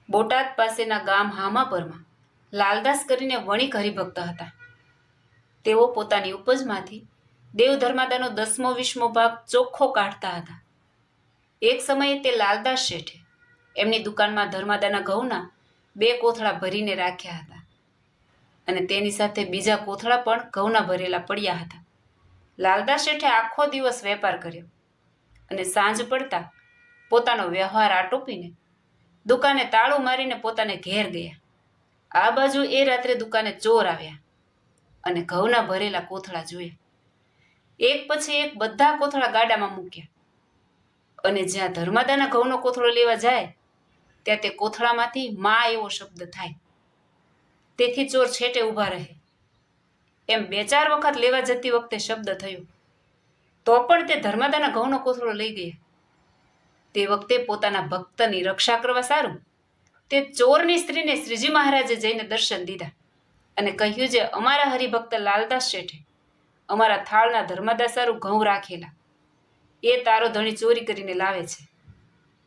બોટાદ પાસેના ગામ હામાપરમાં લાલદાસ કરીને વણિક હરિભક્ત હતા. તેઓ પોતાની ઉપજમાંથી દેવધર્માદાનો 10મો-20મો ભાગ ચોખ્ખો કાઢતા હતા. એક સમયે તે લાલદાસ શેઠે એમની દુકાનમાં ધર્માદાના ઘઉંના 2 કોથળા ભરીને રાખ્યા હતા અને તેની સાથે બીજા કોથળા પણ ઘઉંના ભરેલા પડ્યા હતા. લાલદાસ શેઠે આખો દિવસ વેપાર કર્યો અને સાંજ પડતા પોતાનો વ્યવહાર આટોપીને દુકાને તાળું મારીને પોતાને ઘેર ગયા. આ બાજુ એ રાત્રે દુકાને ચોર આવ્યા અને ઘઉંના ભરેલા કોથળા જોયા. એક પછી એક બધા કોથળા ગાડામાં મૂક્યા અને જ્યાં ધર્માદાના ઘઉંનો કોથળો લેવા જાય ત્યાં તે કોથળામાંથી માં એવો શબ્દ થાય. તેથી ચોર છેટે ઊભા રહે. એમ 2-4 વખત લેવા જતી વખતે શબ્દ થયો તો પણ તે ધર્માદાના ઘઉંનો કોથળો લઈ ગયા. તે વખતે પોતાના ભક્તની રક્ષા કરવા સારું તે ચોરની સ્ત્રીને શ્રીજી મહારાજે જઈને દર્શન દીધા અને કહ્યું, જે અમારા હરિભક્ત લાલદાસ શેઠે અમારા થાળના ધર્માદા સારું ઘઉં રાખેલા, એ તારો ધણી ચોરી કરીને લાવે છે.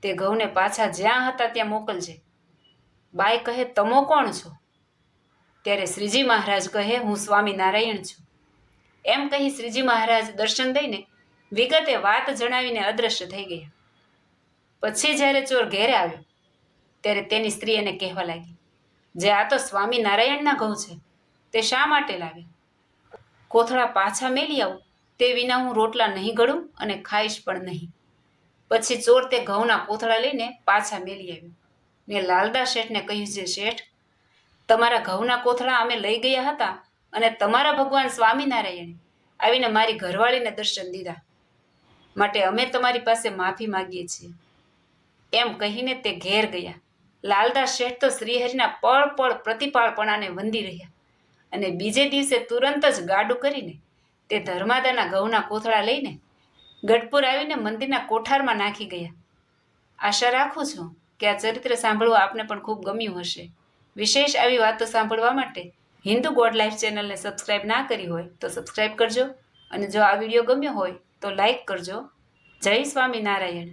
તે ઘઉંને પાછા જ્યાં હતા ત્યાં મોકલજે. બાઈ કહે, તમો કોણ છો? ત્યારે શ્રીજી મહારાજ કહે, હું સ્વામિનારાયણ છું. એમ કહી શ્રીજી મહારાજ દર્શન દઈને વિગતે વાત જણાવીને અદ્રશ્ય થઈ ગયા. પછી જ્યારે ચોર ઘેરે આવ્યો ત્યારે તેની સ્ત્રી એને કહેવા લાગી, જે આ તો સ્વામિનારાયણના ઘઉં છે, તે શા માટે લાવ્યા? કોથળા પાછા મેલી આવું, તે વિના હું રોટલા નહીં ગળું અને ખાઈશ પણ નહીં. પછી ચોર તે ઘઉંના કોથળા લઈને પાછા મેલી આવ્યો ને લાલદાસ શેઠને કહ્યું, જે શેઠ, તમારા ઘઉંના કોથળા અમે લઈ ગયા હતા અને તમારા ભગવાન સ્વામિનારાયણે આવીને મારી ઘરવાળીને દર્શન દીધા, માટે અમે તમારી પાસે માફી માંગીએ છીએ. એમ કહીને તે ઘેર ગયા. લાલદાસ શેઠ તો શ્રીહરિના પળ પળ પ્રતિપાળપણાને વંદી રહ્યા અને બીજે દિવસે તુરંત જ ગાડું કરીને તે ધર્માદાના ઘઉંના કોથળા લઈને ગઢપુર આવીને મંદિરના કોઠારમાં નાખી ગયા. આશા રાખું છું કે આ ચરિત્ર સાંભળવા આપને પણ ખૂબ ગમ્યું હશે. વિશેષ આવી વાતો સાંભળવા માટે હિન્દુ ગોડ લાઈફ ચેનલને સબસ્ક્રાઈબ ના કરી હોય તો સબસ્ક્રાઈબ કરજો અને જો આ વિડીયો ગમ્યો હોય તો લાઈક કરજો. જય સ્વામિનારાયણ.